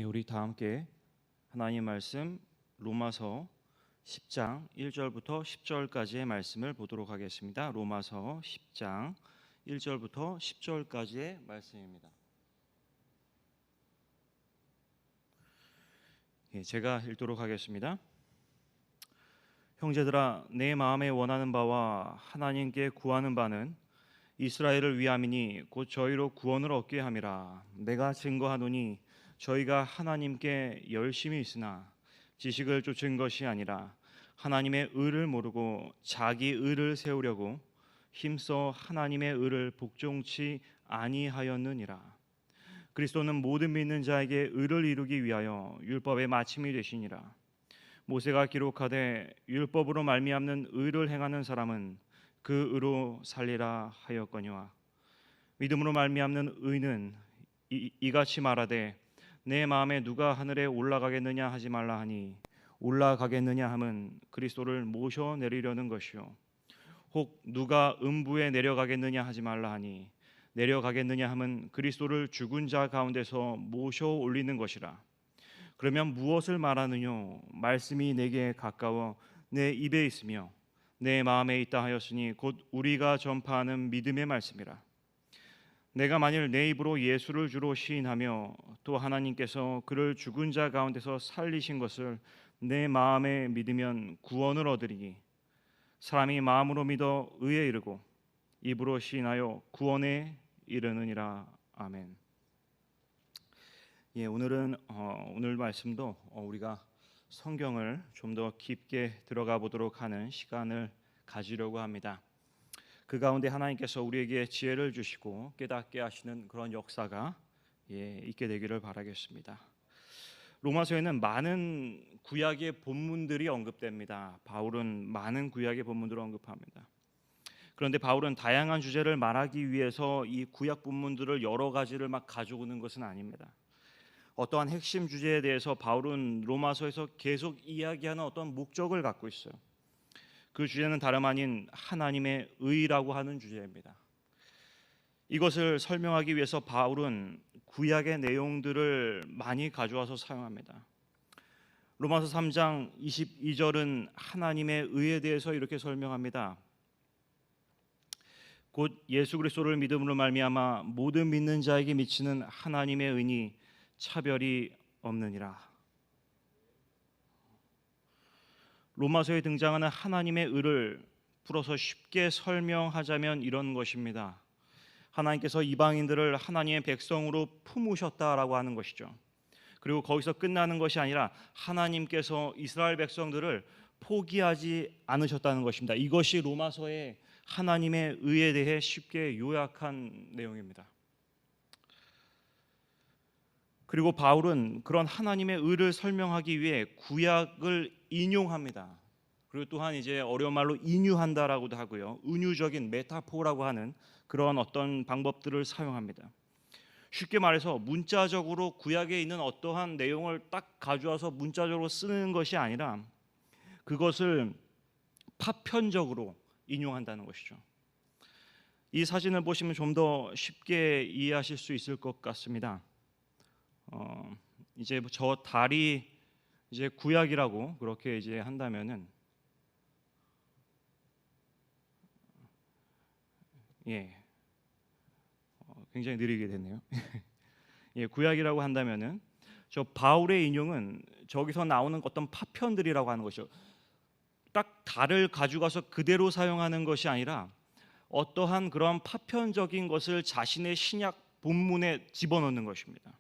우리 다 함께 하나님 말씀 로마서 10장 1절부터 10절까지의 말씀을 보도록 하겠습니다. 로마서 10장 1절부터 10절까지의 말씀입니다. 제가 읽도록 하겠습니다. 형제들아, 내 마음에 원하는 바와 하나님께 구하는 바는 이스라엘을 위함이니 곧 저희로 구원을 얻게 함이라. 내가 증거하노니 저희가 하나님께 열심히 있으나 지식을 쫓은 것이 아니라 하나님의 의를 모르고 자기 의를 세우려고 힘써 하나님의 의를 복종치 아니하였느니라. 그리스도는 모든 믿는 자에게 의를 이루기 위하여 율법의 마침이 되시니라. 모세가 기록하되 율법으로 말미암는 의를 행하는 사람은 그 의로 살리라 하였거니와 믿음으로 말미암는 의는 이같이 말하되 내 마음에 누가 하늘에 올라가겠느냐 하지 말라 하니 올라가겠느냐 함은 그리스도를 모셔 내리려는 것이요 혹 누가 음부에 내려가겠느냐 하지 말라 하니 내려가겠느냐 함은 그리스도를 죽은 자 가운데서 모셔 올리는 것이라. 그러면 무엇을 말하느뇨? 말씀이 내게 가까워 내 입에 있으며 내 마음에 있다 하였으니 곧 우리가 전파하는 믿음의 말씀이라. 내가 만일 내 입으로 예수를 주로 시인하며 또 하나님께서 그를 죽은 자 가운데서 살리신 것을 내 마음에 믿으면 구원을 얻으리니 사람이 마음으로 믿어 의에 이르고 입으로 시인하여 구원에 이르느니라. 아멘. 오늘은 오늘 말씀도 우리가 성경을 좀 더 깊게 들어가 보도록 하는 시간을 가지려고 합니다. 그 가운데 하나님께서 우리에게 지혜를 주시고 깨닫게 하시는 그런 역사가 있게 되기를 바라겠습니다. 로마서에는 많은 구약의 본문들이 언급됩니다. 바울은 많은 구약의 본문들을 언급합니다. 그런데 바울은 다양한 주제를 말하기 위해서 이 구약 본문들을 여러 가지를 막 가져오는 것은 아닙니다. 어떠한 핵심 주제에 대해서 바울은 로마서에서 계속 이야기하는 어떤 목적을 갖고 있어요. 그 주제는 다름 아닌 하나님의 의라고 하는 주제입니다. 이것을 설명하기 위해서 바울은 구약의 내용들을 많이 가져와서 사용합니다. 로마서 3장 22절은 하나님의 의에 대해서 이렇게 설명합니다. 곧 예수 그리스도를 믿음으로 말미암아 모든 믿는 자에게 미치는 하나님의 의니 차별이 없느니라. 로마서에 등장하는 하나님의 의를 풀어서 쉽게 설명하자면 이런 것입니다. 하나님께서 이방인들을 하나님의 백성으로 품으셨다라고 하는 것이죠. 그리고 거기서 끝나는 것이 아니라 하나님께서 이스라엘 백성들을 포기하지 않으셨다는 것입니다. 이것이 로마서의 하나님의 의에 대해 쉽게 요약한 내용입니다. 그리고 바울은 그런 하나님의 의를 설명하기 위해 구약을 인용합니다. 그리고 또한 이제 어려운 말로 인유한다라고도 하고요. 은유적인 메타포라고 하는 그런 어떤 방법들을 사용합니다. 쉽게 말해서 문자적으로 구약에 있는 어떠한 내용을 딱 가져와서 문자적으로 쓰는 것이 아니라 그것을 파편적으로 인용한다는 것이죠. 이 사진을 보시면 좀 더 쉽게 이해하실 수 있을 것 같습니다. 이제 저 달이 이제 구약이라고 그렇게 이제 한다면은 굉장히 느리게 됐네요. 구약이라고 한다면은 저 바울의 인용은 저기서 나오는 어떤 파편들이라고 하는 것이죠. 딱 달을 가져가서 그대로 사용하는 것이 아니라 어떠한 그런 파편적인 것을 자신의 신약 본문에 집어넣는 것입니다.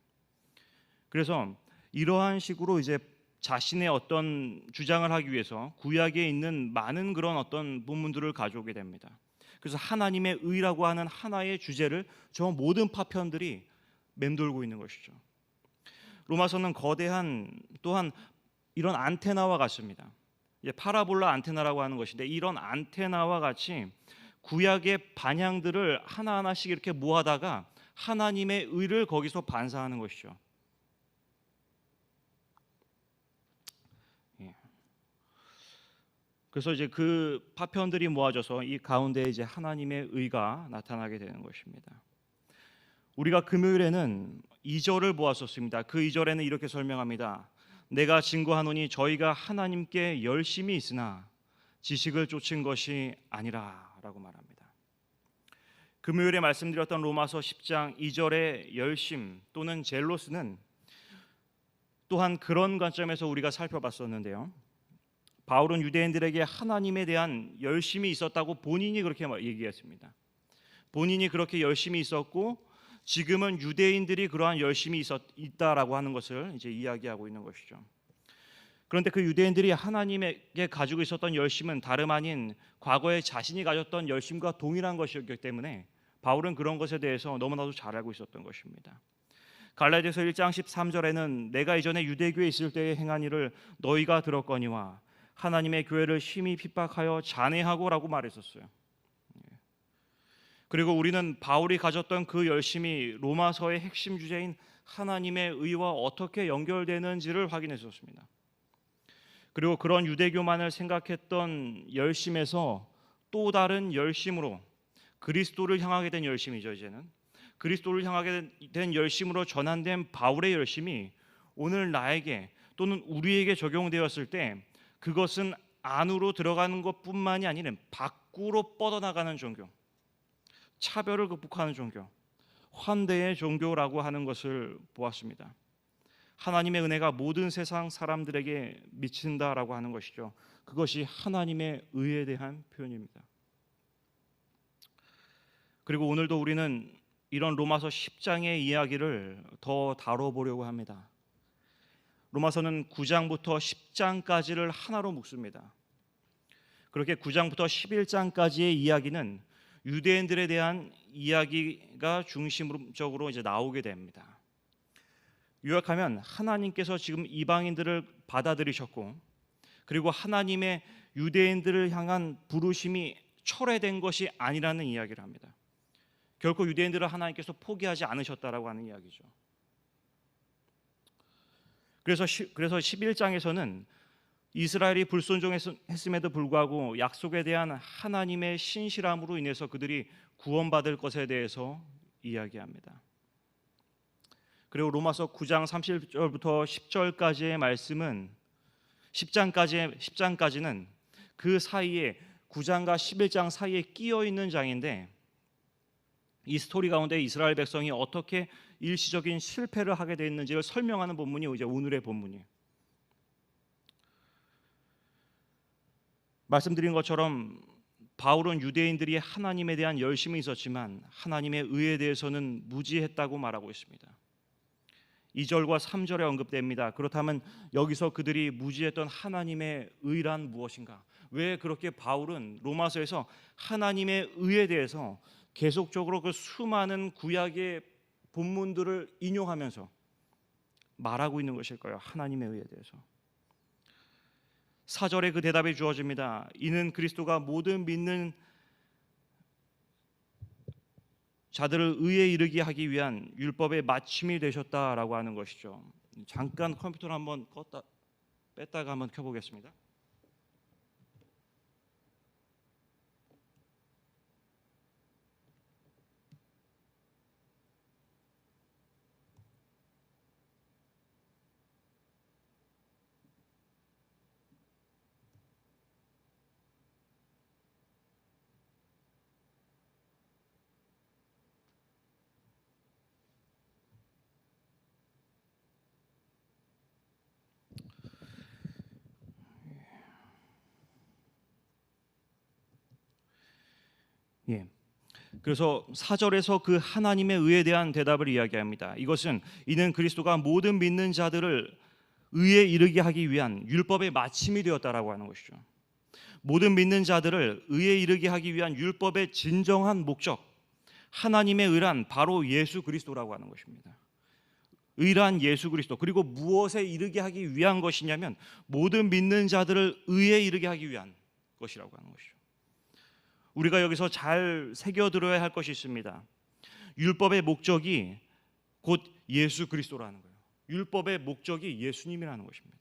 그래서 이러한 식으로 이제 자신의 어떤 주장을 하기 위해서 구약에 있는 많은 그런 어떤 본문들을 가져오게 됩니다. 그래서 하나님의 의라고 하는 하나의 주제를 저 모든 파편들이 맴돌고 있는 것이죠. 로마서는 거대한 또한 이런 안테나와 같습니다. 파라볼라 안테나라고 하는 것인데 이런 안테나와 같이 구약의 반향들을 하나하나씩 이렇게 모아다가 하나님의 의를 거기서 반사하는 것이죠. 그래서 이제 그 파편들이 모아져서 이 가운데 이제 하나님의 의가 나타나게 되는 것입니다. 우리가 금요일에는 2절을 보았었습니다. 그 2절에는 이렇게 설명합니다. 내가 증거하노니 저희가 하나님께 열심히 있으나 지식을 쫓은 것이 아니라 라고 말합니다. 금요일에 말씀드렸던 로마서 10장 2절의 열심 또는 젤로스는 또한 그런 관점에서 우리가 살펴봤었는데요. 바울은 유대인들에게 하나님에 대한 열심이 있었다고 본인이 그렇게 얘기했습니다. 본인이 그렇게 열심히 있었고 지금은 유대인들이 그러한 열심이 있다라고 하는 것을 이제 이야기하고 있는 것이죠. 그런데 그 유대인들이 하나님에게 가지고 있었던 열심은 다름 아닌 과거에 자신이 가졌던 열심과 동일한 것이었기 때문에 바울은 그런 것에 대해서 너무나도 잘 알고 있었던 것입니다. 갈라디아서 1장 13절에는 내가 이전에 유대교에 있을 때에 행한 일을 너희가 들었거니와 하나님의 교회를 심히 핍박하여 잔해하고라고 말했었어요. 그리고 우리는 바울이 가졌던 그 열심이 로마서의 핵심 주제인 하나님의 의와 어떻게 연결되는지를 확인했었습니다. 그리고 그런 유대교만을 생각했던 열심에서 또 다른 열심으로 그리스도를 향하게 된 열심이죠. 이제는 그리스도를 향하게 된 열심으로 전환된 바울의 열심이 오늘 나에게 또는 우리에게 적용되었을 때 그것은 안으로 들어가는 것뿐만이 아니라 밖으로 뻗어나가는 종교, 차별을 극복하는 종교, 환대의 종교라고 하는 것을 보았습니다. 하나님의 은혜가 모든 세상 사람들에게 미친다라고 하는 것이죠. 그것이 하나님의 의에 대한 표현입니다. 그리고 오늘도 우리는 이런 로마서 10장의 이야기를 더 다뤄보려고 합니다. 로마서는 9장부터 10장까지를 하나로 묶습니다. 그렇게 9장부터 11장까지의 이야기는 유대인들에 대한 이야기가 중심적으로 이제 나오게 됩니다. 요약하면 하나님께서 지금 이방인들을 받아들이셨고 그리고 하나님의 유대인들을 향한 부르심이 철회된 것이 아니라는 이야기를 합니다. 결코 유대인들을 하나님께서 포기하지 않으셨다라고 하는 이야기죠. 그래서 11장에서는 이스라엘이 불순종했음에도 불구하고 약속에 대한 하나님의 신실함으로 인해서 그들이 구원받을 것에 대해서 이야기합니다. 그리고 로마서 9장 30절부터 10절까지의 말씀은 10장까지는 그 사이에 9장과 11장 사이에 끼어 있는 장인데 이 스토리 가운데 이스라엘 백성이 어떻게 일시적인 실패를 하게 됐는지를 설명하는 본문이 이제 오늘의 본문이에요. 말씀드린 것처럼 바울은 유대인들이 하나님에 대한 열심이 있었지만 하나님의 의에 대해서는 무지했다고 말하고 있습니다. 2절과 3절에 언급됩니다. 그렇다면 여기서 그들이 무지했던 하나님의 의란 무엇인가? 왜 그렇게 바울은 로마서에서 하나님의 의에 대해서 계속적으로 그 수많은 구약의 본문들을 인용하면서 말하고 있는 것일까요? 하나님의 의에 대해서. 4절에 그 대답이 주어집니다. 이는 그리스도가 모든 믿는 자들을 의에 이르게 하기 위한 율법의 마침이 되셨다라고 하는 것이죠. 잠깐 컴퓨터를 한번 뺐다가 한번 켜보겠습니다. 예. 그래서 4절에서 그 하나님의 의에 대한 대답을 이야기합니다. 이것은 이는 그리스도가 모든 믿는 자들을 의에 이르게 하기 위한 율법의 마침이 되었다라고 하는 것이죠. 모든 믿는 자들을 의에 이르게 하기 위한 율법의 진정한 목적, 하나님의 의란 바로 예수 그리스도라고 하는 것입니다. 의란 예수 그리스도. 그리고 무엇에 이르게 하기 위한 것이냐면 모든 믿는 자들을 의에 이르게 하기 위한 것이라고 하는 것이죠. 우리가 여기서 잘 새겨들어야 할 것이 있습니다. 율법의 목적이 곧 예수 그리스도라는 거예요. 율법의 목적이 예수님이라는 것입니다.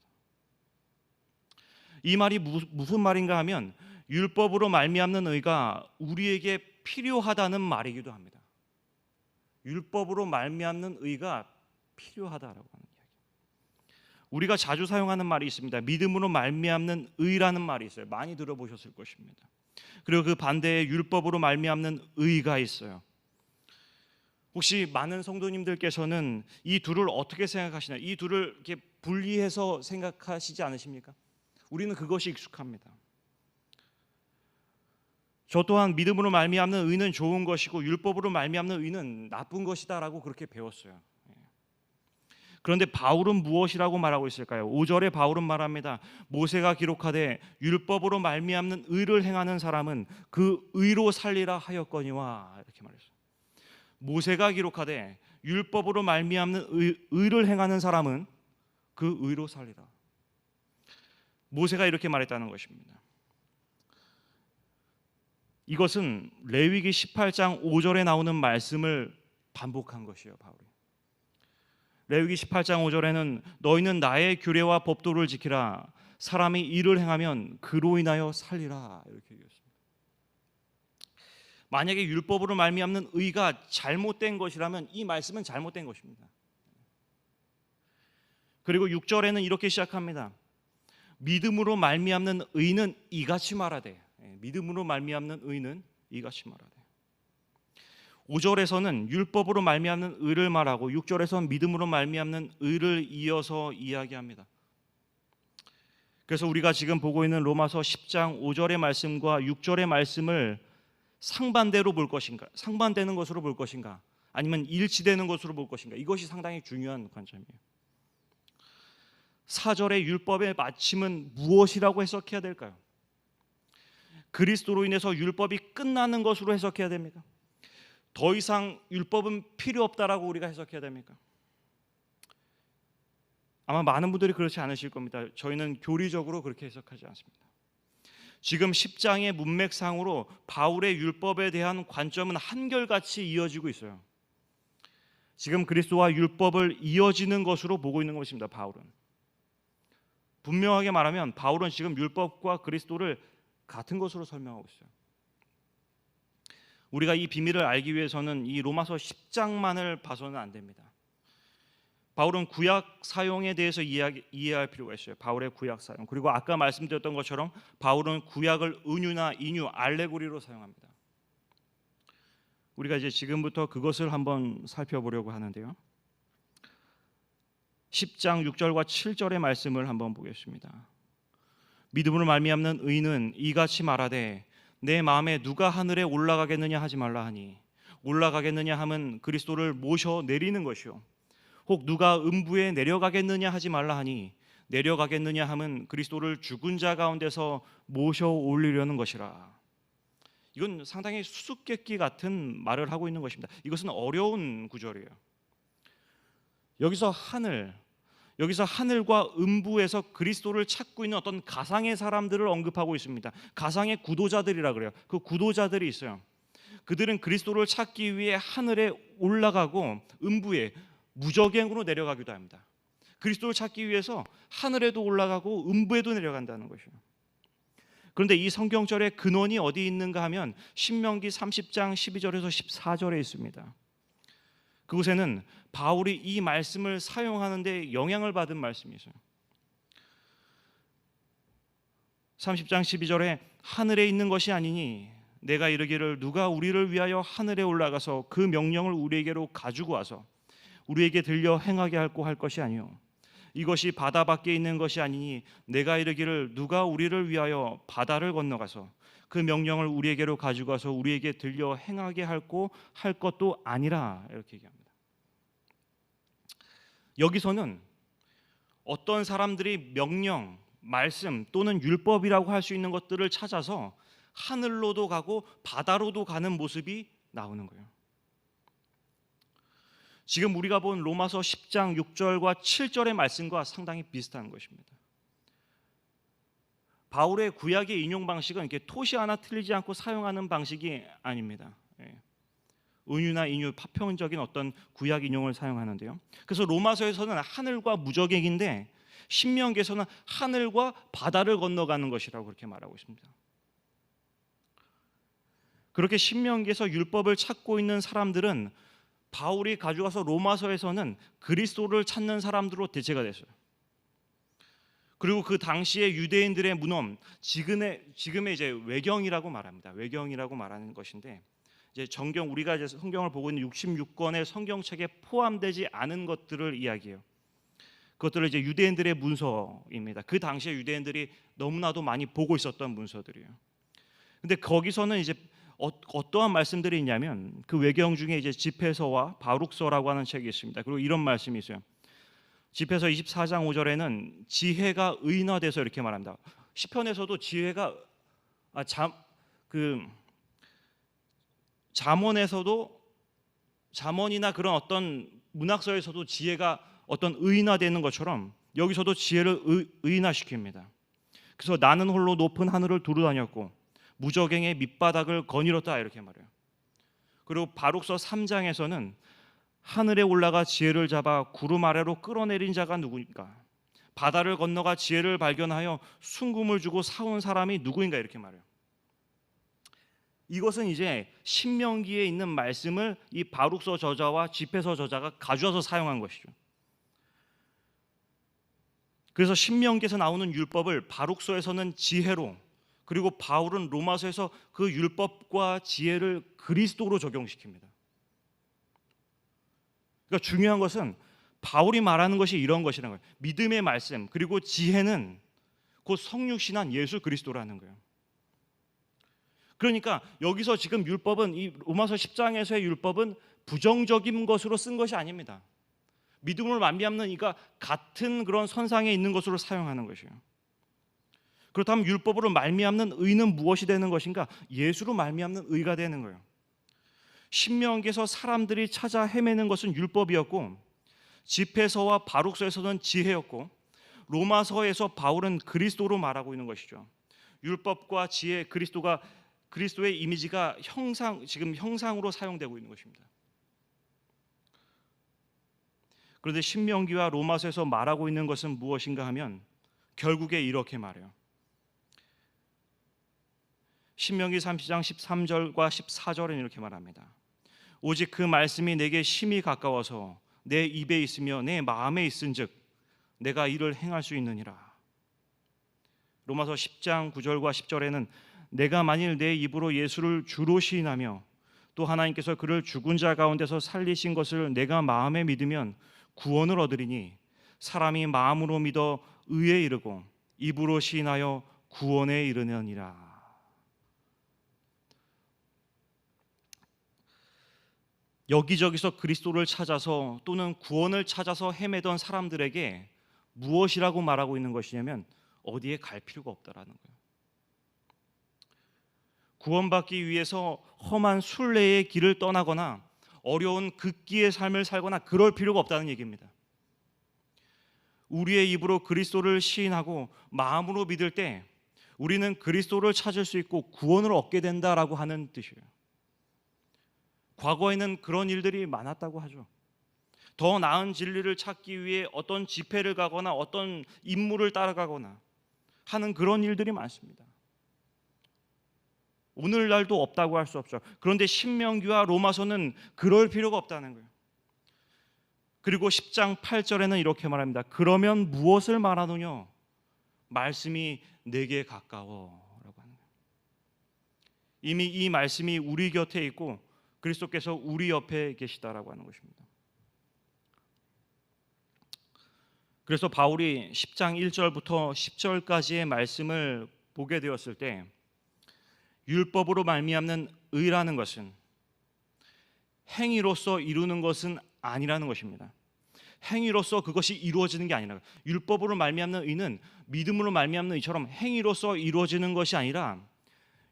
이 말이 무슨 말인가 하면 율법으로 말미암는 의가 우리에게 필요하다는 말이기도 합니다. 율법으로 말미암는 의가 필요하다라고 하는 이야기. 우리가 자주 사용하는 말이 있습니다. 믿음으로 말미암는 의라는 말이 있어요. 많이 들어보셨을 것입니다. 그리고 그 반대에 율법으로 말미암는 의가 있어요. 혹시 많은 성도님들께서는 이 둘을 어떻게 생각하시나요? 이 둘을 이렇게 분리해서 생각하시지 않으십니까? 우리는 그것이 익숙합니다. 저 또한 믿음으로 말미암는 의는 좋은 것이고 율법으로 말미암는 의는 나쁜 것이다라고 그렇게 배웠어요. 그런데 바울은 무엇이라고 말하고 있을까요? 5절에 바울은 말합니다. 모세가 기록하되 율법으로 말미암는 의를 행하는 사람은 그 의로 살리라 하였거니와, 이렇게 말했어요. 모세가 기록하되 율법으로 말미암는 의를 행하는 사람은 그 의로 살리라. 모세가 이렇게 말했다는 것입니다. 이것은 레위기 18장 5절에 나오는 말씀을 반복한 것이에요, 바울이. 레위기 18장 5절에는 너희는 나의 규례와 법도를 지키라. 사람이 이를 행하면 그로 인하여 살리라. 이렇게 얘기했습니다. 만약에 율법으로 말미암는 의가 잘못된 것이라면 이 말씀은 잘못된 것입니다. 그리고 6절에는 이렇게 시작합니다. 믿음으로 말미암는 의는 이같이 말하되. 믿음으로 말미암는 의는 이같이 말하되. 5절에서는 율법으로 말미암는 의를 말하고 6절에서는 믿음으로 말미암는 의를 이어서 이야기합니다. 그래서 우리가 지금 보고 있는 로마서 10장 5절의 말씀과 6절의 말씀을 상반대로 볼 것인가, 상반되는 것으로 볼 것인가, 아니면 일치되는 것으로 볼 것인가, 이것이 상당히 중요한 관점이에요. 4절의 율법의 마침은 무엇이라고 해석해야 될까요? 그리스도로 인해서 율법이 끝나는 것으로 해석해야 됩니까? 더 이상 율법은 필요 없다라고 우리가 해석해야 됩니까? 아마 많은 분들이 그렇지 않으실 겁니다. 저희는 교리적으로 그렇게 해석하지 않습니다. 지금 10장의 문맥상으로 바울의 율법에 대한 관점은 한결같이 이어지고 있어요. 지금 그리스도와 율법을 이어지는 것으로 보고 있는 것입니다. 바울은 분명하게 말하면 바울은 지금 율법과 그리스도를 같은 것으로 설명하고 있어요. 우리가 이 비밀을 알기 위해서는 이 로마서 10장만을 봐서는 안 됩니다. 바울은 구약 사용에 대해서 이해할 필요가 있어요. 바울의 구약 사용. 그리고 아까 말씀드렸던 것처럼 바울은 구약을 은유나 인유, 알레고리로 사용합니다. 우리가 이제 지금부터 그것을 한번 살펴보려고 하는데요. 10장 6절과 7절의 말씀을 한번 보겠습니다. 믿음으로 말미암는 의는 이같이 말하되 내 마음에 누가 하늘에 올라가겠느냐 하지 말라 하니, 올라가겠느냐 함은 그리스도를 모셔 내리는 것이요, 혹 누가 음부에 내려가겠느냐 하지 말라 하니 내려가겠느냐 함은 그리스도를 죽은 자 가운데서 모셔 올리려는 것이라. 이건 상당히 수수께끼 같은 말을 하고 있는 것입니다. 이것은 어려운 구절이에요. 여기서 하늘과 음부에서 그리스도를 찾고 있는 어떤 가상의 사람들을 언급하고 있습니다. 가상의 구도자들이라 그래요. 그 구도자들이 있어요. 그들은 그리스도를 찾기 위해 하늘에 올라가고 음부에 무저갱으로 내려가기도 합니다. 그리스도를 찾기 위해서 하늘에도 올라가고 음부에도 내려간다는 것이에요. 그런데 이 성경절의 근원이 어디 있는가 하면 신명기 30장 12절에서 14절에 있습니다. 그곳에는 바울이 이 말씀을 사용하는 데 영향을 받은 말씀이 있어요. 30장 12절에 하늘에 있는 것이 아니니 내가 이르기를 누가 우리를 위하여 하늘에 올라가서 그 명령을 우리에게로 가지고 와서 우리에게 들려 행하게 할 것이 아니요 이것이 바다 밖에 있는 것이 아니니 내가 이르기를 누가 우리를 위하여 바다를 건너가서 그 명령을 우리에게로 가지고 와서 우리에게 들려 행하게 할 것도 아니라, 이렇게 얘기합니다. 여기서는 어떤 사람들이 명령, 말씀 또는 율법이라고 할 수 있는 것들을 찾아서 하늘로도 가고 바다로도 가는 모습이 나오는 거예요. 지금 우리가 본 로마서 10장 6절과 7절의 말씀과 상당히 비슷한 것입니다. 바울의 구약의 인용 방식은 이렇게 토시 하나 틀리지 않고 사용하는 방식이 아닙니다. 은유나 인유, 파편적인 어떤 구약 인용을 사용하는데요. 그래서 로마서에서는 하늘과 무저갱인데 신명기에서는 하늘과 바다를 건너가는 것이라고 그렇게 말하고 있습니다. 그렇게 신명기에서 율법을 찾고 있는 사람들은 바울이 가져가서 로마서에서는 그리스도를 찾는 사람들로 대체가 됐어요. 그리고 그 당시에 유대인들의 문헌, 지금의 이제 외경이라고 말합니다. 외경이라고 말하는 것인데, 이제 정경, 우리가 이제 성경을 보고 있는 66권의 성경책에 포함되지 않은 것들을 이야기해요. 그것들을 이제 유대인들의 문서입니다. 그 당시에 유대인들이 너무나도 많이 보고 있었던 문서들이에요. 근데 거기서는 이제 어떠한 말씀들이 있냐면, 그 외경 중에 이제 집회서와 바룩서라고 하는 책이 있습니다. 그리고 이런 말씀이 있어요. 집회서 24장 5절에는 지혜가 의인화돼서 이렇게 말합니다. 시편에서도 지혜가 잠언에서도, 잠언이나 그런 어떤 문학서에서도 지혜가 어떤 의인화되는 것처럼 여기서도 지혜를 의인화시킵니다. 그래서 나는 홀로 높은 하늘을 두루 다녔고 무저갱의 밑바닥을 거닐었다, 이렇게 말해요. 그리고 바룩서 3장에서는 하늘에 올라가 지혜를 잡아 구름 아래로 끌어내린 자가 누구인가? 바다를 건너가 지혜를 발견하여 순금을 주고 사온 사람이 누구인가? 이렇게 말해요. 이것은 이제 신명기에 있는 말씀을 이 바룩서 저자와 집회서 저자가 가져와서 사용한 것이죠. 그래서 신명기에서 나오는 율법을 바룩서에서는 지혜로, 그리고 바울은 로마서에서 그 율법과 지혜를 그리스도로 적용시킵니다. 그러니까 중요한 것은 바울이 말하는 것이 이런 것이라는 거예요. 믿음의 말씀, 그리고 지혜는 곧 성육신한 예수 그리스도라는 거예요. 그러니까 여기서 지금 율법은, 이 로마서 10장에서의 율법은 부정적인 것으로 쓴 것이 아닙니다. 믿음을 말미암는 이가 같은 그런 선상에 있는 것으로 사용하는 것이에요. 그렇다면 율법으로 말미암는 의는 무엇이 되는 것인가? 예수로 말미암는 의가 되는 거예요. 신명기에서 사람들이 찾아 헤매는 것은 율법이었고, 집회서와 바룩서에서는 지혜였고, 로마서에서 바울은 그리스도로 말하고 있는 것이죠. 율법과 지혜, 그리스도의 이미지가 지금 형상으로 사용되고 있는 것입니다. 그런데 신명기와 로마서에서 말하고 있는 것은 무엇인가 하면 결국에 이렇게 말해요. 신명기 30장 13절과 14절은 이렇게 말합니다. 오직 그 말씀이 내게 심히 가까워서 내 입에 있으며 내 마음에 있은즉 내가 이를 행할 수 있느니라. 로마서 10장 9절과 10절에는 내가 만일 내 입으로 예수를 주로 시인하며 또 하나님께서 그를 죽은 자 가운데서 살리신 것을 내가 마음에 믿으면 구원을 얻으리니 사람이 마음으로 믿어 의에 이르고 입으로 시인하여 구원에 이르느니라. 여기저기서 그리스도를 찾아서 또는 구원을 찾아서 헤매던 사람들에게 무엇이라고 말하고 있는 것이냐면 어디에 갈 필요가 없다라는 거예요. 구원받기 위해서 험한 순례의 길을 떠나거나 어려운 극기의 삶을 살거나 그럴 필요가 없다는 얘기입니다. 우리의 입으로 그리스도를 시인하고 마음으로 믿을 때 우리는 그리스도를 찾을 수 있고 구원을 얻게 된다라고 하는 뜻이에요. 과거에는 그런 일들이 많았다고 하죠. 더 나은 진리를 찾기 위해 어떤 집회를 가거나 어떤 인물을 따라가거나 하는 그런 일들이 많습니다. 오늘날도 없다고 할 수 없죠. 그런데 신명기와 로마서는 그럴 필요가 없다는 거예요. 그리고 10장 8절에는 이렇게 말합니다. 그러면 무엇을 말하느냐? 말씀이 내게 가까워 라고 하는 거예요. 이미 이 말씀이 우리 곁에 있고 그리스도께서 우리 옆에 계시다라고 하는 것입니다. 그래서 바울이 10장 1절부터 10절까지의 말씀을 보게 되었을 때 율법으로 말미암는 의라는 것은 행위로서 이루는 것은 아니라는 것입니다. 행위로서 그것이 이루어지는 게 아니라, 율법으로 말미암는 의는 믿음으로 말미암는 의처럼 행위로서 이루어지는 것이 아니라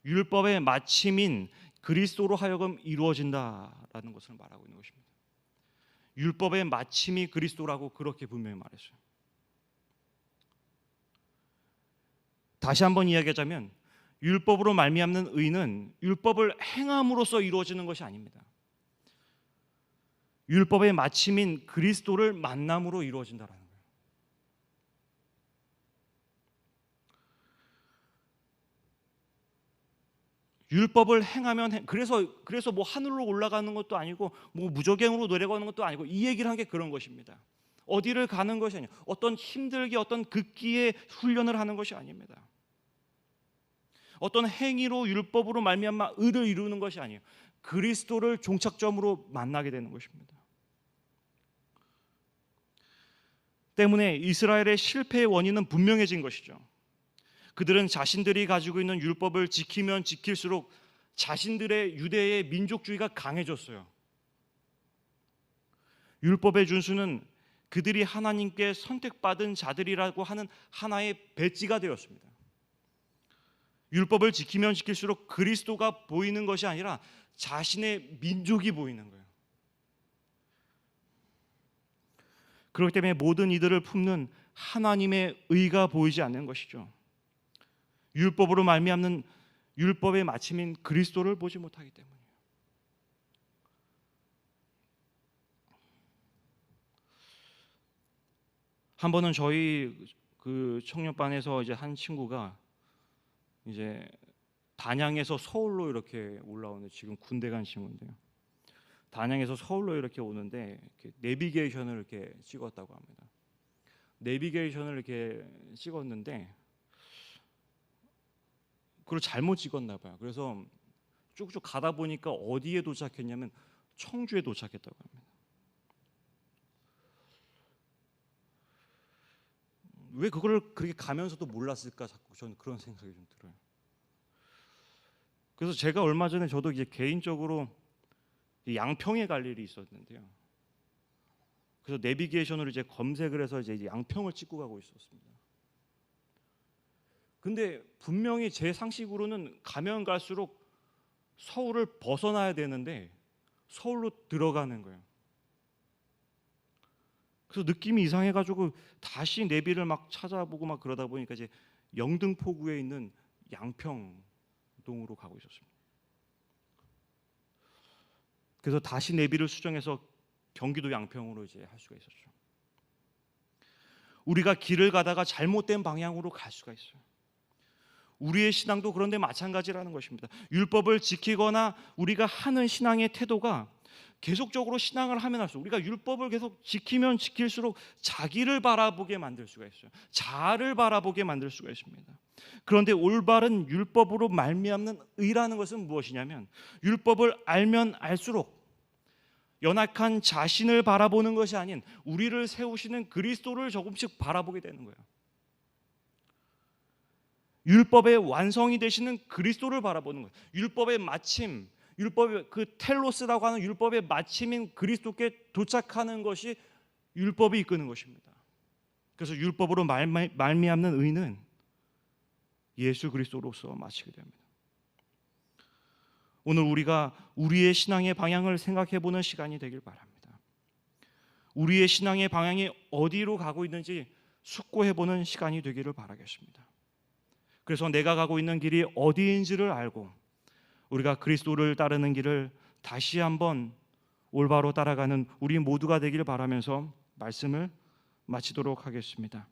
율법의 마침인 그리스도로 하여금 이루어진다라는 것을 말하고 있는 것입니다. 율법의 마침이 그리스도라고 그렇게 분명히 말했어요. 다시 한번 이야기하자면 율법으로 말미암는 의는 율법을 행함으로써 이루어지는 것이 아닙니다. 율법의 마침인 그리스도를 만남으로 이루어진다라는 거예요. 율법을 행하면 그래서 뭐 하늘로 올라가는 것도 아니고 뭐 무저갱으로 내려가는 것도 아니고 이 얘기를 한 게 그런 것입니다. 어디를 가는 것이 아니에요. 어떤 힘들게 어떤 극기의 훈련을 하는 것이 아닙니다. 어떤 행위로 율법으로 말미암아 의를 이루는 것이 아니에요. 그리스도를 종착점으로 만나게 되는 것입니다. 때문에 이스라엘의 실패의 원인은 분명해진 것이죠. 그들은 자신들이 가지고 있는 율법을 지키면 지킬수록 자신들의 유대의 민족주의가 강해졌어요. 율법의 준수는 그들이 하나님께 선택받은 자들이라고 하는 하나의 배지가 되었습니다. 율법을 지키면 지킬수록 그리스도가 보이는 것이 아니라 자신의 민족이 보이는 거예요. 그렇기 때문에 모든 이들을 품는 하나님의 의가 보이지 않는 것이죠. 율법으로 말미암는 율법의 마침인 그리스도를 보지 못하기 때문이에요. 한 번은 저희 그 청년반에서 이제 한 친구가 이제 단양에서 서울로 이렇게 올라오는, 지금 군대 간 친구인데요. 단양에서 서울로 이렇게 오는데 이렇게 내비게이션을 이렇게 찍었다고 합니다. 내비게이션을 이렇게 찍었는데 그걸 잘못 찍었나 봐요. 그래서 쭉쭉 가다 보니까 어디에 도착했냐면 청주에 도착했다고 합니다. 왜 그걸 그렇게 가면서도 몰랐을까, 자꾸 저는 그런 생각이 좀 들어요. 그래서 제가 얼마 전에 저도 이제 개인적으로 양평에 갈 일이 있었는데요. 그래서 내비게이션으로 이제 검색을 해서 이제 양평을 찍고 가고 있었습니다. 근데 분명히 제 상식으로는 가면 갈수록 서울을 벗어나야 되는데 서울로 들어가는 거예요. 그래서 느낌이 이상해가지고 다시 내비를 막 찾아보고 막 그러다 보니까 이제 영등포구에 있는 양평동으로 가고 있었습니다. 그래서 다시 내비를 수정해서 경기도 양평으로 이제 할 수가 있었죠. 우리가 길을 가다가 잘못된 방향으로 갈 수가 있어요. 우리의 신앙도 그런데 마찬가지라는 것입니다. 율법을 지키거나 우리가 하는 신앙의 태도가 계속적으로 신앙을 하면 할수록, 우리가 율법을 계속 지키면 지킬수록 자기를 바라보게 만들 수가 있어요. 자아를 바라보게 만들 수가 있습니다. 그런데 올바른 율법으로 말미암는 의라는 것은 무엇이냐면, 율법을 알면 알수록 연약한 자신을 바라보는 것이 아닌 우리를 세우시는 그리스도를 조금씩 바라보게 되는 거예요. 율법의 완성이 되시는 그리스도를 바라보는 거예요. 율법의 마침, 율법의 그 텔로스라고 하는 율법의 마침인 그리스도께 도착하는 것이 율법이 이끄는 것입니다. 그래서 율법으로 말미암는 의는 예수 그리스도로서 마치게 됩니다. 오늘 우리가 우리의 신앙의 방향을 생각해 보는 시간이 되길 바랍니다. 우리의 신앙의 방향이 어디로 가고 있는지 숙고해 보는 시간이 되기를 바라겠습니다. 그래서 내가 가고 있는 길이 어디인지를 알고 우리가 그리스도를 따르는 길을 다시 한번 올바로 따라가는 우리 모두가 되기를 바라면서 말씀을 마치도록 하겠습니다.